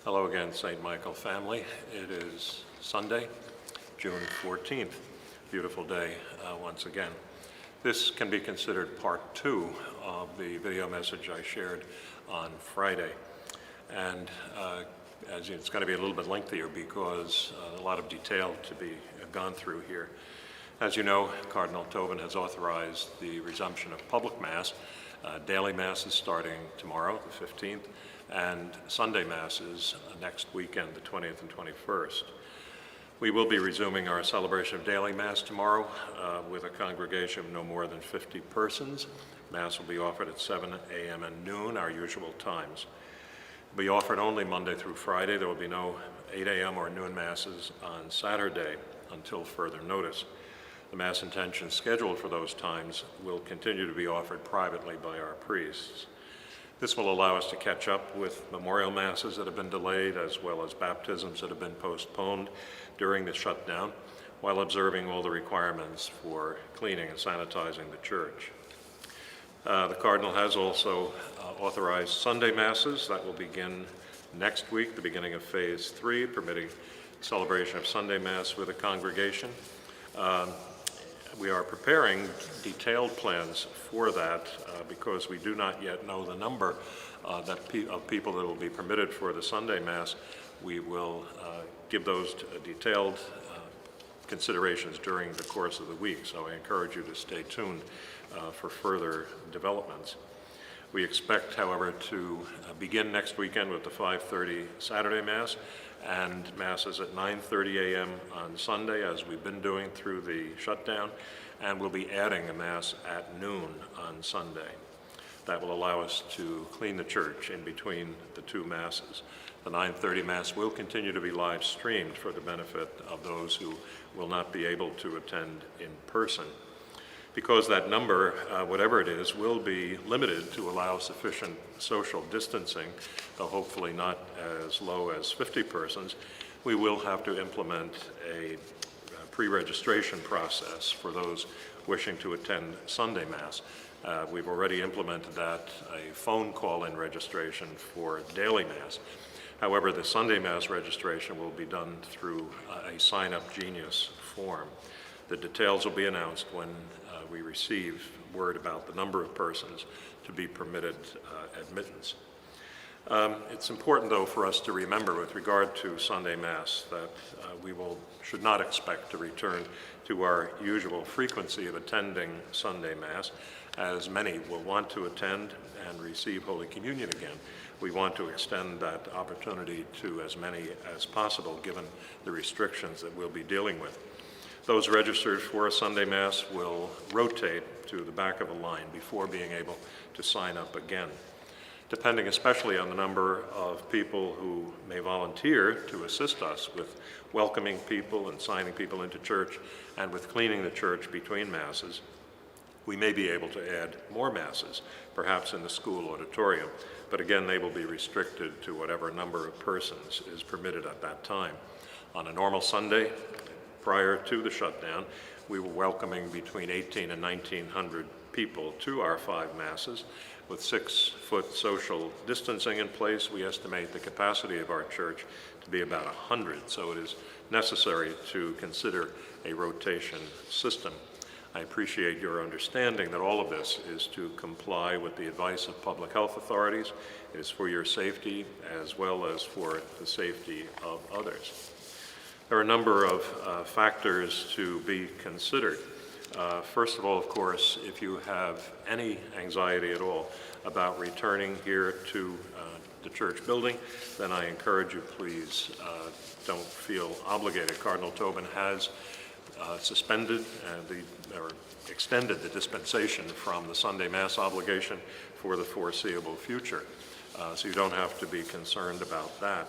Hello again, St. Michael family. It is Sunday, June 14th. Beautiful day once again. This can be considered part 2 of the video message I shared on Friday. And as it's going to be a little bit lengthier because a lot of detail to be gone through here. As you know, Cardinal Tobin has authorized the resumption of public Mass, daily Masses starting tomorrow, the 15th, and Sunday Masses next weekend, the 20th and 21st. We will be resuming our celebration of daily Mass tomorrow with a congregation of no more than 50 persons. Mass will be offered at 7 a.m. and noon, our usual times. It will be offered only Monday through Friday. There will be no 8 a.m. or noon Masses on Saturday until further notice. The Mass intentions scheduled for those times will continue to be offered privately by our priests. This will allow us to catch up with memorial Masses that have been delayed, as well as baptisms that have been postponed during the shutdown, while observing all the requirements for cleaning and sanitizing the church. The Cardinal has also authorized Sunday Masses that will begin next week, the beginning of Phase 3, permitting celebration of Sunday Mass with a congregation. We are preparing detailed plans for that because we do not yet know the number of people that will be permitted for the Sunday Mass. We will give those detailed considerations during the course of the week, so I encourage you to stay tuned for further developments. We expect, however, to begin next weekend with the 5:30 Saturday Mass and Masses at 9:30 a.m. on Sunday, as we've been doing through the shutdown, and we'll be adding a Mass at noon on Sunday. That will allow us to clean the church in between the two Masses. The 9:30 Mass will continue to be live streamed for the benefit of those who will not be able to attend in person. Because that number, whatever it is, will be limited to allow sufficient social distancing, though hopefully not as low as 50 persons, we will have to implement a pre-registration process for those wishing to attend Sunday Mass. We've already implemented that, a phone call-in registration for daily Mass. However, the Sunday Mass registration will be done through a Sign Up Genius form. The details will be announced when we receive word about the number of persons to be permitted admittance. It's important, though, for us to remember with regard to Sunday Mass that we should not expect to return to our usual frequency of attending Sunday Mass, as many will want to attend and receive Holy Communion again. We want to extend that opportunity to as many as possible, given the restrictions that we'll be dealing with. Those registered for a Sunday Mass will rotate to the back of a line before being able to sign up again. Depending especially on the number of people who may volunteer to assist us with welcoming people and signing people into church and with cleaning the church between Masses, we may be able to add more Masses, perhaps in the school auditorium, but again, they will be restricted to whatever number of persons is permitted at that time. On a normal Sunday, prior to the shutdown, we were welcoming between 1,800 and 1,900 people to our 5 Masses. With 6-foot social distancing in place, we estimate the capacity of our church to be about 100, so it is necessary to consider a rotation system. I appreciate your understanding that all of this is to comply with the advice of public health authorities. It is for your safety as well as for the safety of others. There are a number of factors to be considered. First of all, of course, if you have any anxiety at all about returning here to the church building, then I encourage you, please don't feel obligated. Cardinal Tobin has suspended or extended the dispensation from the Sunday Mass obligation for the foreseeable future. So you don't have to be concerned about that.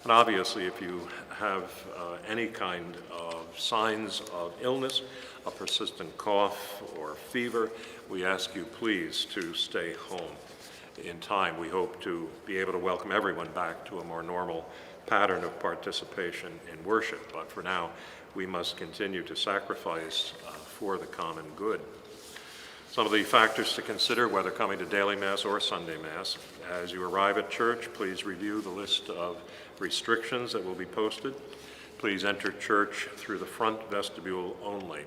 And obviously, if you have any kind of signs of illness, a persistent cough or fever, we ask you please to stay home. In time, we hope to be able to welcome everyone back to a more normal pattern of participation in worship. But for now, we must continue to sacrifice for the common good. Some of the factors to consider, whether coming to daily Mass or Sunday Mass, As you arrive at church, please review the list of restrictions that will be posted. Please enter church through the front vestibule only.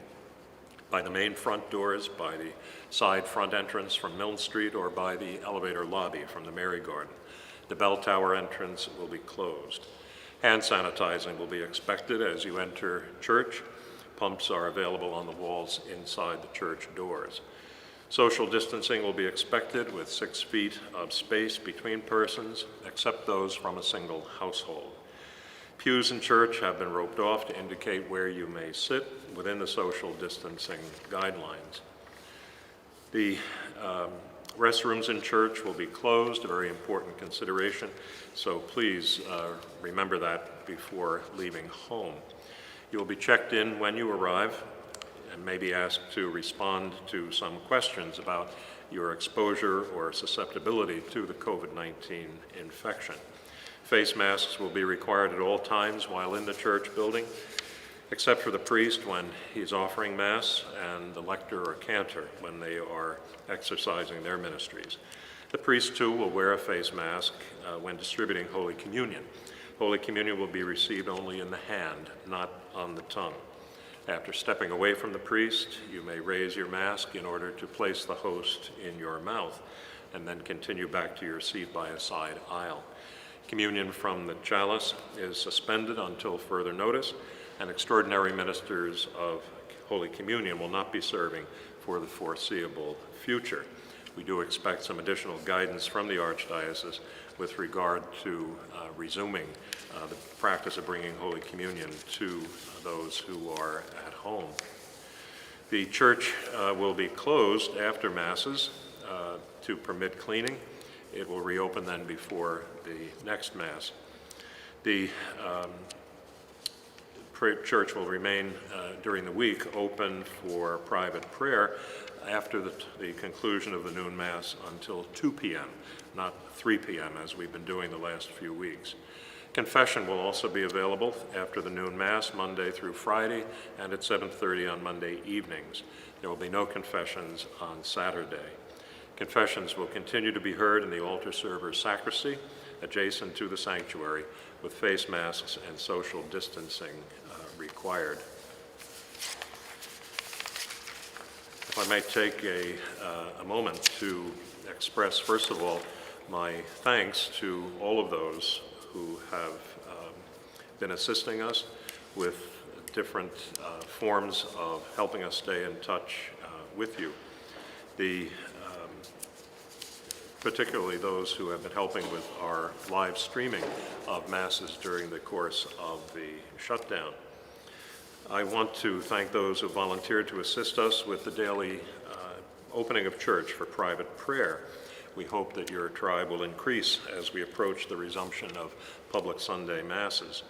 By the main front doors, by the side front entrance from Milne Street, or by the elevator lobby from the Mary Garden. The bell tower entrance will be closed. Hand sanitizing will be expected as you enter church. Pumps are available on the walls inside the church doors. Social distancing will be expected with 6 feet of space between persons, except those from a single household. Pews in church have been roped off to indicate where you may sit within the social distancing guidelines. The restrooms in church will be closed, a very important consideration, so please remember that before leaving home. You will be checked in when you arrive and may be asked to respond to some questions about your exposure or susceptibility to the COVID-19 infection. Face masks will be required at all times while in the church building, except for the priest when he's offering Mass and the lector or cantor when they are exercising their ministries. The priest, too, will wear a face mask when distributing Holy Communion. Holy Communion will be received only in the hand, not on the tongue. After stepping away from the priest, you may raise your mask in order to place the host in your mouth, and then continue back to your seat by a side aisle. Communion from the chalice is suspended until further notice, and extraordinary ministers of Holy Communion will not be serving for the foreseeable future. We do expect some additional guidance from the Archdiocese with regard to resuming the practice of bringing Holy Communion to those who are at home. The church will be closed after Masses to permit cleaning. It will reopen then before the next Mass. The church will remain during the week open for private prayer after the conclusion of the noon Mass until 2 p.m., not 3 p.m. as we've been doing the last few weeks. Confession will also be available after the noon Mass, Monday through Friday, and at 7:30 on Monday evenings. There will be no confessions on Saturday. Confessions will continue to be heard in the altar server's sacristy, adjacent to the sanctuary, with face masks and social distancing required. If I might take a moment to express, first of all, my thanks to all of those who have been assisting us with different forms of helping us stay in touch with you. Particularly those who have been helping with our live streaming of Masses during the course of the shutdown. I want to thank those who volunteered to assist us with the daily opening of church for private prayer. We hope that your tribe will increase as we approach the resumption of public Sunday Masses.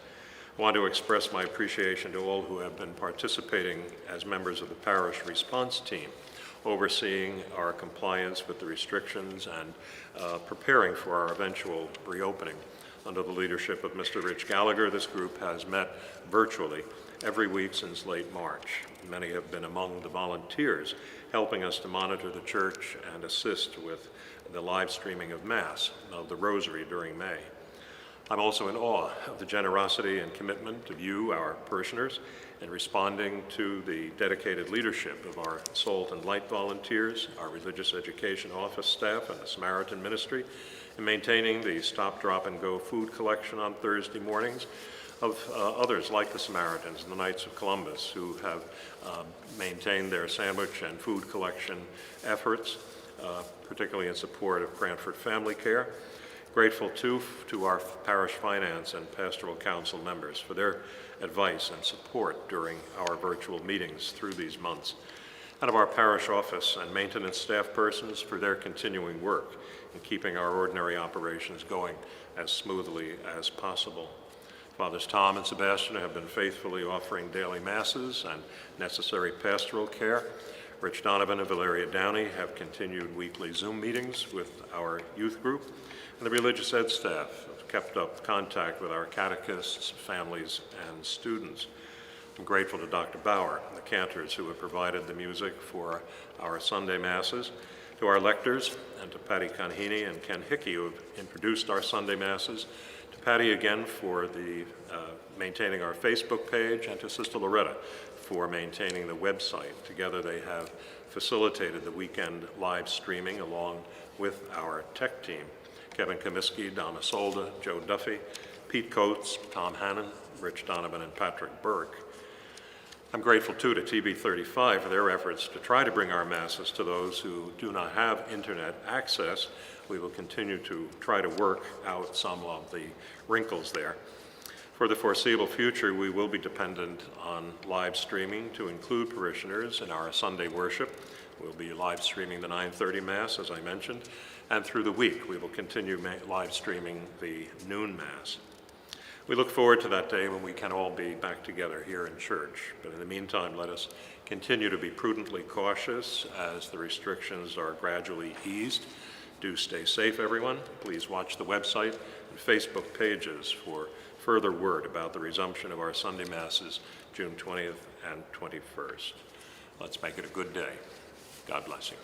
I want to express my appreciation to all who have been participating as members of the parish response team, overseeing our compliance with the restrictions and preparing for our eventual reopening. Under the leadership of Mr. Rich Gallagher, this group has met virtually every week since late March. Many have been among the volunteers helping us to monitor the church and assist with the live streaming of Mass, of the Rosary during May. I'm also in awe of the generosity and commitment of you, our parishioners, in responding to the dedicated leadership of our Salt and Light volunteers, our religious education office staff, and the Samaritan Ministry, in maintaining the Stop, Drop, and Go food collection on Thursday mornings, of others like the Samaritans and the Knights of Columbus, who have maintained their sandwich and food collection efforts, particularly in support of Cranford Family Care. Grateful, too, to our parish finance and pastoral council members for their advice and support during our virtual meetings through these months, and of our parish office and maintenance staff persons for their continuing work in keeping our ordinary operations going as smoothly as possible. Fathers Tom and Sebastian have been faithfully offering daily Masses and necessary pastoral care. Rich Donovan and Valeria Downey have continued weekly Zoom meetings with our youth group, and the religious ed staff have kept up contact with our catechists, families, and students. I'm grateful to Dr. Bauer and the cantors who have provided the music for our Sunday Masses, To our lectors and to Patty Conheeney and Ken Hickey, who have introduced our Sunday Masses, to Patty again for maintaining our Facebook page, and to Sister Loretta for maintaining the website. Together they have facilitated the weekend live streaming along with our tech team. Kevin Comiskey, Donna Solda, Joe Duffy, Pete Coates, Tom Hannon, Rich Donovan, and Patrick Burke. I'm grateful too to TB35 for their efforts to try to bring our Masses to those who do not have internet access. We will continue to try to work out some of the wrinkles there. For the foreseeable future, we will be dependent on live streaming to include parishioners in our Sunday worship. We'll be live streaming the 9:30 Mass, as I mentioned, and through the week we will continue live streaming the noon Mass. We look forward to that day when we can all be back together here in church. But in the meantime, let us continue to be prudently cautious as the restrictions are gradually eased. Do stay safe, everyone. Please watch the website and Facebook pages for further word about the resumption of our Sunday Masses, June 20th and 21st. Let's make it a good day. God bless you.